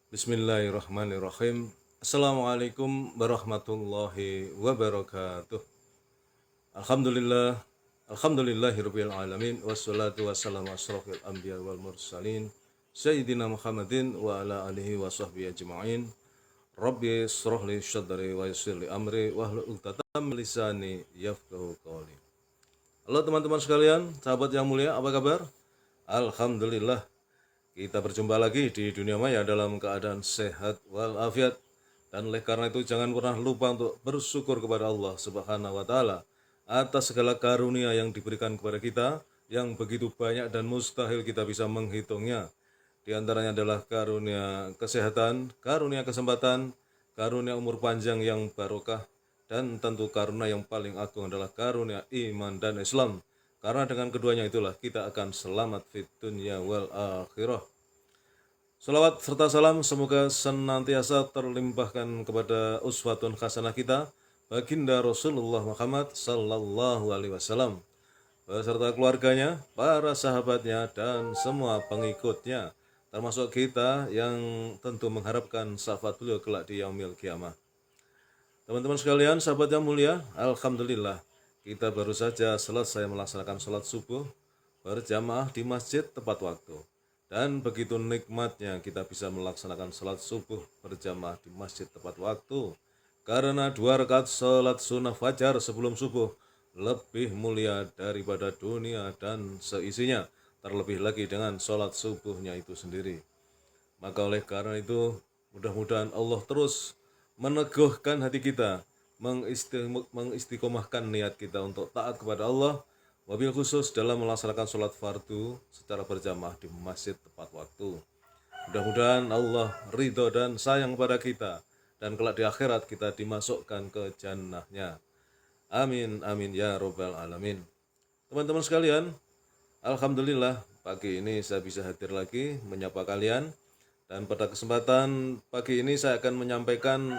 Bismillahirrahmanirrahim. Assalamualaikum warahmatullahi wabarakatuh. Alhamdulillah, alhamdulillahirabbil alamin wassalatu wassalamu asrofil anbiya wal mursalin sayyidina Muhammadin wa ala alihi wa sahbihi ajma'in. Rabbi shrah li sadri wa yassir li amri wahlul 'uqdatam min lisani yafqahu qawli. Halo teman-teman sekalian, sahabat yang mulia, apa kabar? Alhamdulillah, kita berjumpa lagi di dunia maya dalam keadaan sehat walafiat. Dan oleh karena itu jangan pernah lupa untuk bersyukur kepada Allah Subhanahu wa taala atas segala karunia yang diberikan kepada kita yang begitu banyak dan mustahil kita bisa menghitungnya. Di antaranya adalah karunia kesehatan, karunia kesempatan, karunia umur panjang yang barokah, dan tentu karunia yang paling agung adalah karunia iman dan Islam. Karena dengan keduanya itulah kita akan selamat fit dunya wal akhirah. Salawat serta salam semoga senantiasa terlimpahkan kepada uswatun hasanah kita, baginda Rasulullah Muhammad sallallahu alaihi wasallam, beserta keluarganya, para sahabatnya, dan semua pengikutnya, termasuk kita yang tentu mengharapkan syafaat beliau kelak di yaumil kiamah. Teman-teman sekalian, sahabat yang mulia, alhamdulillah kita baru saja selesai melaksanakan sholat subuh berjamaah di masjid tepat waktu. Dan begitu nikmatnya kita bisa melaksanakan sholat subuh berjamaah di masjid tepat waktu. Karena 2 rakaat sholat sunnah fajar sebelum subuh lebih mulia daripada dunia dan seisinya. Terlebih lagi dengan sholat subuhnya itu sendiri. Maka oleh karena itu, mudah-mudahan Allah terus meneguhkan hati kita, mengistiqomahkan niat kita untuk taat kepada Allah, wabil khusus dalam melaksanakan sholat fardu secara berjamaah di masjid tepat waktu. Mudah-mudahan Allah ridho dan sayang pada kita, dan kelak di akhirat kita dimasukkan ke jannahnya. Amin, amin, ya robbal alamin. Teman-teman sekalian, alhamdulillah pagi ini saya bisa hadir lagi menyapa kalian. Dan pada kesempatan pagi ini saya akan menyampaikan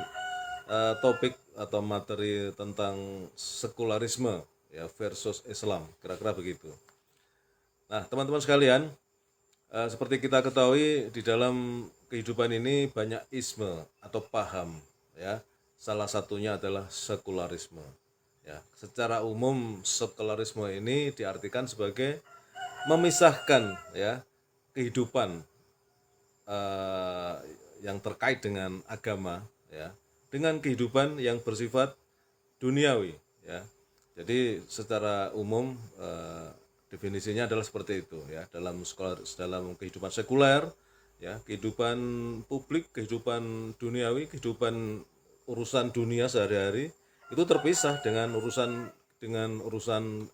topik atau materi tentang sekularisme ya versus Islam, kira-kira begitu. Nah, teman-teman sekalian, seperti kita ketahui di dalam kehidupan ini banyak isme atau paham ya. Salah satunya adalah sekularisme. Ya, secara umum sekularisme ini diartikan sebagai memisahkan ya kehidupan eh, yang terkait dengan agama ya dengan kehidupan yang bersifat duniawi ya. Jadi secara umum definisinya adalah seperti itu ya, dalam kehidupan sekuler ya, kehidupan publik, kehidupan duniawi, kehidupan urusan dunia sehari-hari itu terpisah dengan urusan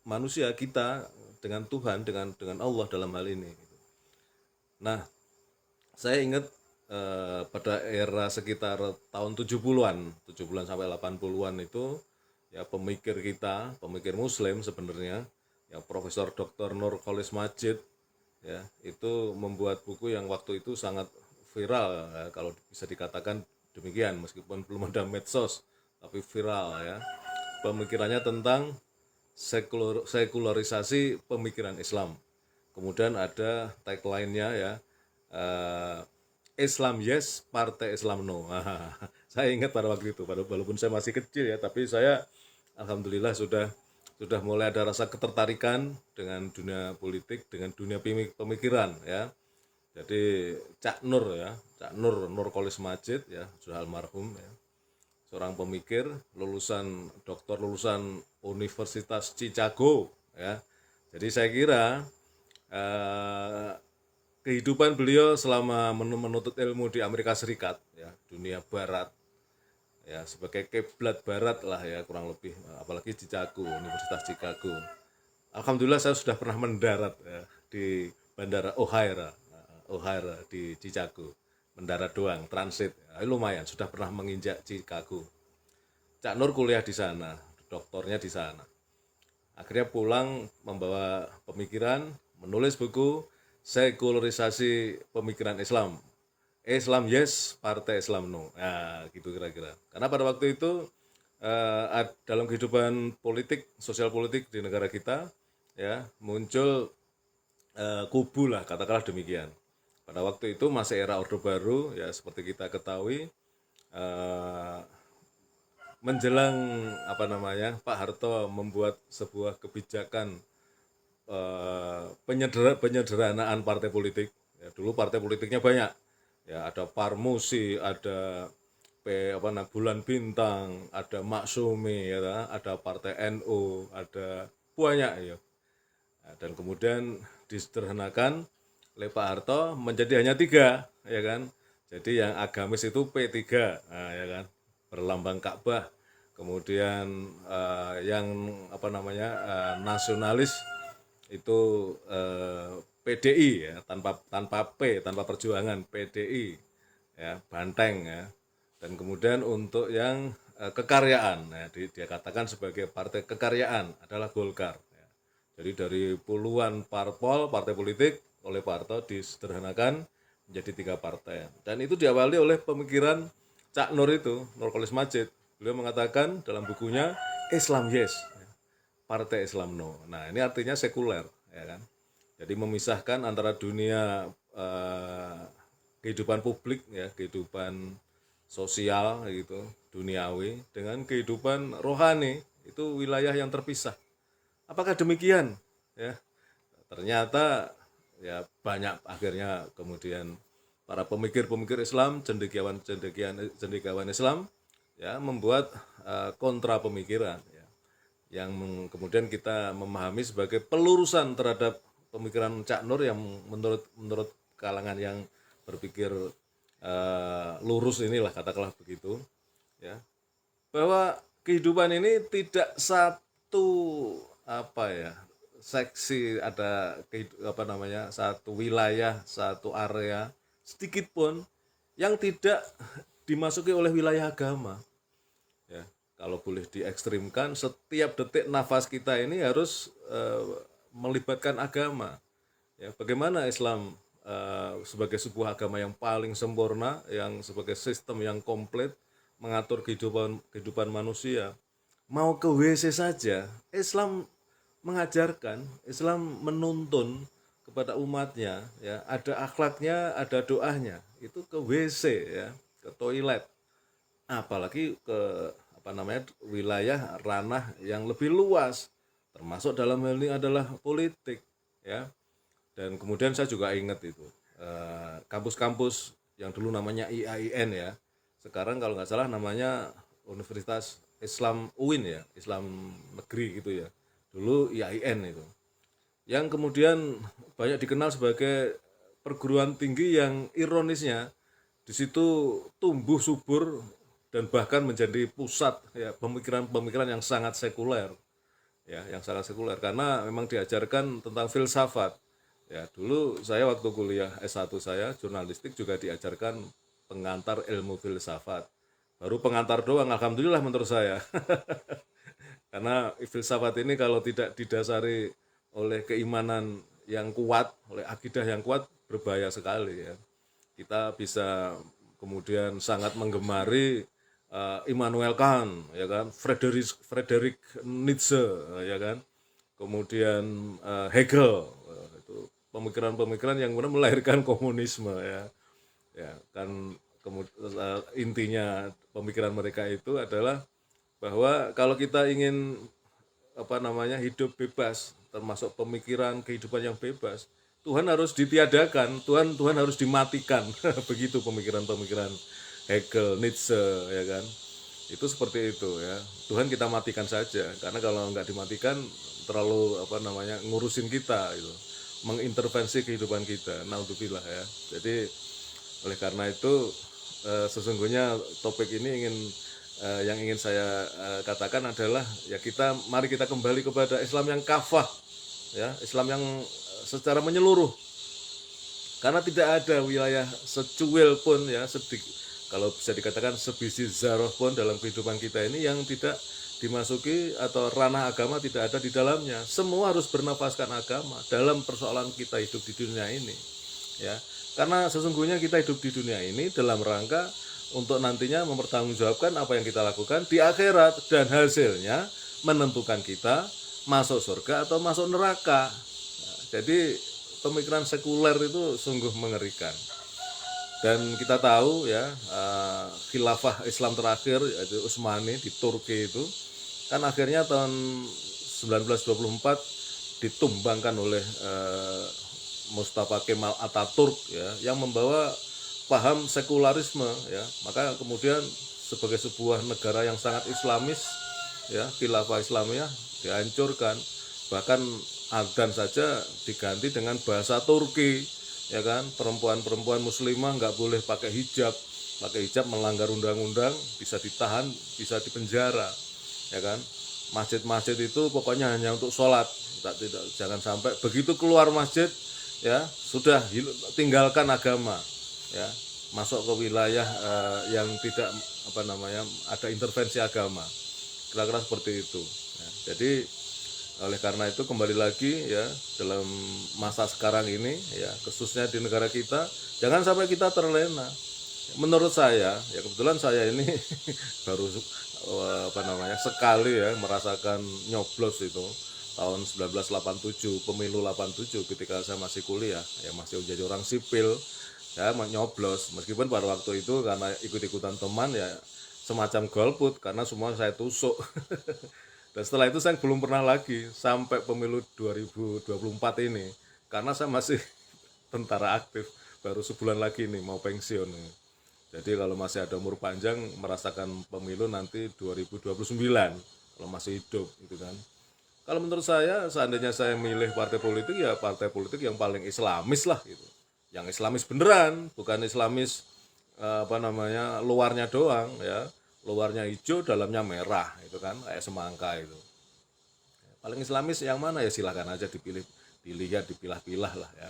manusia kita dengan Tuhan, dengan Allah dalam hal ini. Nah, saya ingat pada era sekitar tahun 70-an, 70-an sampai 80-an itu ya pemikir kita, pemikir muslim sebenarnya, ya Profesor Dr. Nurcholish Madjid ya, itu membuat buku yang waktu itu sangat viral ya, kalau bisa dikatakan demikian meskipun belum ada medsos, tapi viral ya. Pemikirannya tentang sekularisasi pemikiran Islam. Kemudian ada tagline-nya ya, Islam yes, Partai Islam no. Saya ingat pada waktu itu, walaupun saya masih kecil ya, tapi saya alhamdulillah sudah mulai ada rasa ketertarikan dengan dunia politik, dengan dunia pemikiran ya. Jadi Cak Nur ya, Cak Nur Nurcholish Madjid ya, sudah almarhum ya. Seorang pemikir lulusan Universitas Chicago ya. Jadi saya kira eh, kehidupan beliau selama menuntut ilmu di Amerika Serikat ya, dunia barat ya, sebagai kiblat barat lah ya kurang lebih, apalagi Chicago, Universitas Chicago. Alhamdulillah saya sudah pernah mendarat ya, di Bandara O'Hare di Chicago. Mendarat doang, transit. Ya, lumayan sudah pernah menginjak Chicago. Cak Nur kuliah di sana, doktornya di sana. Akhirnya pulang membawa pemikiran, menulis buku sekularisasi pemikiran Islam. Islam yes, Partai Islam no. Nah, gitu kira-kira. Karena pada waktu itu dalam kehidupan politik, sosial politik di negara kita ya muncul kubu lah, katakanlah demikian. Pada waktu itu masih era Orde Baru, ya seperti kita ketahui, eh, menjelang Pak Harto membuat sebuah kebijakan penyederhanaan partai politik. Ya, dulu partai politiknya banyak, ya ada Parmusi, ada Bulan Bintang, ada Maksumi, ya, ada Partai NU, ada banyak ya. Nah, dan kemudian disederhanakan oleh Pak Harto menjadi hanya 3, ya kan. Jadi yang agamis itu P3, nah, ya kan, berlambang Ka'bah. Kemudian yang nasionalis itu PDI, ya, tanpa perjuangan, PDI, ya, Banteng, ya. Dan kemudian untuk yang kekaryaan, ya, dia katakan sebagai partai kekaryaan adalah Golkar, ya. Jadi dari puluhan partai politik oleh Pak Harto disederhanakan menjadi 3 partai. Dan itu diawali oleh pemikiran Cak Nur itu, Nurkolis Majid. Beliau mengatakan dalam bukunya Islam Yes, Partai Islam No. Nah, ini artinya sekuler, ya kan. Jadi memisahkan antara dunia kehidupan publik, ya, kehidupan sosial gitu, duniawi, dengan kehidupan rohani, itu wilayah yang terpisah. Apakah demikian? Ya, ternyata ya banyak akhirnya kemudian para pemikir-pemikir Islam, cendekiawan Islam, ya, membuat kontra pemikiran, ya, yang kemudian kita memahami sebagai pelurusan terhadap pemikiran Cak Nur yang menurut kalangan yang berpikir lurus inilah, katakanlah begitu, ya, bahwa kehidupan ini tidak satu seksi, ada satu wilayah, satu area sedikit pun yang tidak dimasuki oleh wilayah agama, ya. Kalau boleh diekstrimkan, setiap detik nafas kita ini harus melibatkan agama, ya. Bagaimana Islam sebagai sebuah agama yang paling sempurna, yang sebagai sistem yang komplit mengatur kehidupan manusia, mau ke WC saja Islam mengajarkan, Islam menuntun kepada umatnya, ya, ada akhlaknya, ada doanya, itu ke WC, ya, ke toilet, apalagi ke wilayah ranah yang lebih luas, termasuk dalam hal ini adalah politik, ya. Dan kemudian saya juga ingat itu kampus-kampus yang dulu namanya IAIN, ya, sekarang kalau nggak salah namanya Universitas Islam UIN, ya, Islam Negeri gitu, ya, dulu IAIN itu, yang kemudian banyak dikenal sebagai perguruan tinggi yang ironisnya di situ tumbuh subur dan bahkan menjadi pusat, ya, pemikiran-pemikiran yang sangat sekuler, ya, yang sangat sekuler, karena memang diajarkan tentang filsafat. Ya, dulu saya waktu kuliah S1 saya jurnalistik juga diajarkan pengantar ilmu filsafat. Baru pengantar doang, alhamdulillah menurut saya. Karena filsafat ini kalau tidak didasari oleh keimanan yang kuat, oleh akidah yang kuat, berbahaya sekali, ya. Kita bisa kemudian sangat menggemari Immanuel Kant, ya kan, Friedrich Nietzsche, ya kan, kemudian Hegel, itu pemikiran-pemikiran yang kemudian melahirkan komunisme, ya, ya kan. Kemudian intinya pemikiran mereka itu adalah bahwa kalau kita ingin hidup bebas, termasuk pemikiran kehidupan yang bebas, Tuhan harus ditiadakan, Tuhan harus dimatikan. Begitu pemikiran-pemikiran Hegel, Nietzsche, ya kan. Itu seperti itu, ya. Tuhan kita matikan saja, karena kalau nggak dimatikan terlalu ngurusin kita itu, mengintervensi kehidupan kita. Naudzubillah, ya. Jadi oleh karena itu sesungguhnya topik ini yang ingin saya katakan adalah, ya, mari kita kembali kepada Islam yang kafah, ya, Islam yang secara menyeluruh, karena tidak ada wilayah secuil pun, ya, kalau bisa dikatakan sebiji zarah pun dalam kehidupan kita ini yang tidak dimasuki atau ranah agama tidak ada di dalamnya. Semua harus bernafaskan agama dalam persoalan kita hidup di dunia ini, ya. Karena sesungguhnya kita hidup di dunia ini dalam rangka untuk nantinya mempertanggungjawabkan apa yang kita lakukan di akhirat, dan hasilnya menentukan kita masuk surga atau masuk neraka. Nah, jadi pemikiran sekuler itu sungguh mengerikan. Dan kita tahu ya, khilafah Islam terakhir yaitu Utsmani di Turki itu kan akhirnya tahun 1924 ditumbangkan oleh Mustafa Kemal Atatürk ya, yang membawa paham sekularisme ya. Maka kemudian sebagai sebuah negara yang sangat Islamis ya, khilafah Islamiyah dihancurkan, bahkan adzan saja diganti dengan bahasa Turki ya kan. Perempuan-perempuan muslimah nggak boleh pakai hijab melanggar undang-undang, bisa ditahan, bisa dipenjara ya kan. Masjid-masjid itu pokoknya hanya untuk sholat, jangan sampai begitu keluar masjid ya sudah tinggalkan agama ya, masuk ke wilayah yang tidak ada intervensi agama, kira-kira seperti itu ya. Jadi oleh karena itu kembali lagi ya, dalam masa sekarang ini ya, khususnya di negara kita, jangan sampai kita terlena. Menurut saya ya, kebetulan saya ini baru sekali ya merasakan nyoblos itu tahun 1987, pemilu 87, ketika saya masih kuliah ya, masih menjadi orang sipil ya, nyoblos. Meskipun pada waktu itu karena ikut-ikutan teman ya semacam golput, karena semua saya tusuk. Dan setelah itu saya belum pernah lagi sampai pemilu 2024 ini, karena saya masih tentara aktif, baru sebulan lagi nih mau pensiun nih. Jadi kalau masih ada umur panjang merasakan pemilu nanti 2029 kalau masih hidup gitu kan. Kalau menurut saya, seandainya saya milih partai politik ya partai politik yang paling Islamis lah gitu. Yang Islamis beneran, bukan Islamis luarnya doang ya. Luarnya hijau, dalamnya merah, itu kan kayak semangka itu. Paling Islamis yang mana ya, silahkan aja dipilih, dilihat, dipilah-pilah lah ya.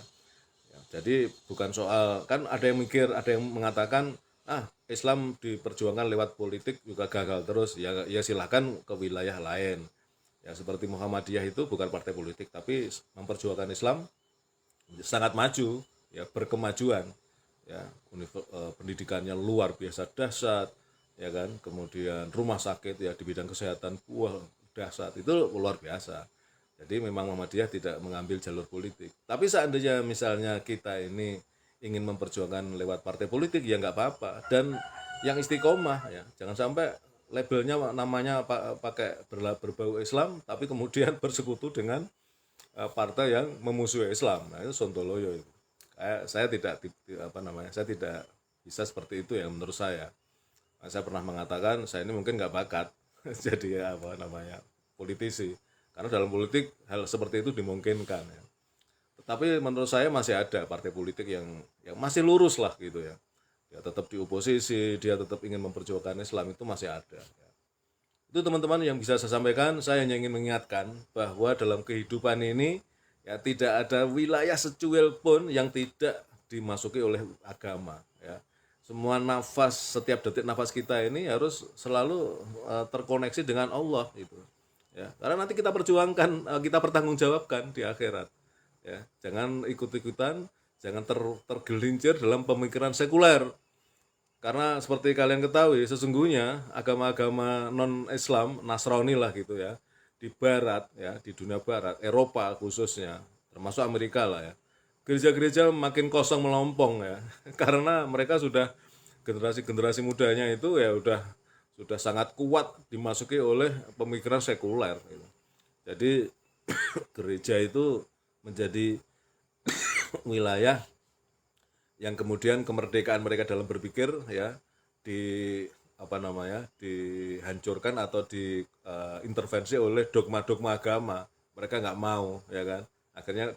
Jadi bukan soal, kan ada yang mikir, ada yang mengatakan Islam diperjuangkan lewat politik juga gagal terus ya silahkan ke wilayah lain ya, seperti Muhammadiyah itu bukan partai politik tapi memperjuangkan Islam, sangat maju ya, berkemajuan ya, pendidikannya luar biasa dahsyat ya kan, kemudian rumah sakit ya di bidang kesehatan dahsyat, itu luar biasa. Jadi memang Muhammadiyah tidak mengambil jalur politik. Tapi seandainya misalnya kita ini ingin memperjuangkan lewat partai politik ya nggak apa-apa, dan yang istiqomah ya, jangan sampai labelnya namanya pakai berbau Islam tapi kemudian bersekutu dengan partai yang memusuhi Islam. Nah itu sontoloyo itu. Saya tidak saya tidak bisa seperti itu ya menurut saya. Saya pernah mengatakan saya ini mungkin nggak bakat jadi politisi, karena dalam politik hal seperti itu dimungkinkan ya. Tetapi menurut saya masih ada partai politik yang masih lurus lah gitu ya. Dia tetap di oposisi, dia tetap ingin memperjuangkan Islam, itu masih ada ya. Itu teman-teman yang bisa saya sampaikan. Saya hanya ingin mengingatkan bahwa dalam kehidupan ini ya tidak ada wilayah secuil pun yang tidak dimasuki oleh agama ya. Semua nafas, setiap detik nafas kita ini harus selalu terkoneksi dengan Allah itu ya. Karena nanti kita perjuangkan, kita pertanggungjawabkan di akhirat ya. Jangan ikut-ikutan, jangan tergelincir dalam pemikiran sekuler. Karena seperti kalian ketahui, sesungguhnya agama-agama non-Islam, Nasrani lah gitu ya, di barat ya, di dunia barat, Eropa khususnya, termasuk Amerika lah ya, gereja-gereja makin kosong melompong ya, karena mereka sudah, generasi mudanya itu ya sudah sangat kuat dimasuki oleh pemikiran sekuler gitu. Jadi gereja itu menjadi wilayah yang kemudian kemerdekaan mereka dalam berpikir ya dihancurkan atau diintervensi oleh dogma-dogma agama. Mereka nggak mau ya kan, akhirnya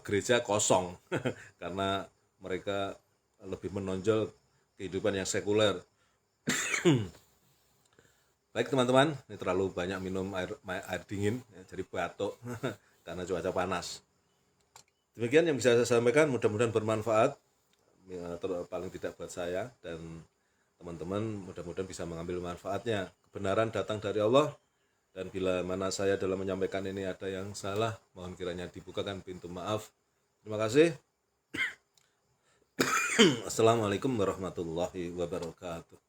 gereja kosong karena mereka lebih menonjol kehidupan yang sekuler. Baik teman-teman, ini terlalu banyak minum air dingin ya, jadi batuk karena cuaca panas. Demikian yang bisa saya sampaikan, mudah-mudahan bermanfaat ya, paling tidak buat saya dan teman-teman, mudah-mudahan bisa mengambil manfaatnya. Kebenaran datang dari Allah, dan bila mana saya dalam menyampaikan ini ada yang salah, mohon kiranya dibukakan pintu maaf. Terima kasih. Assalamualaikum warahmatullahi wabarakatuh.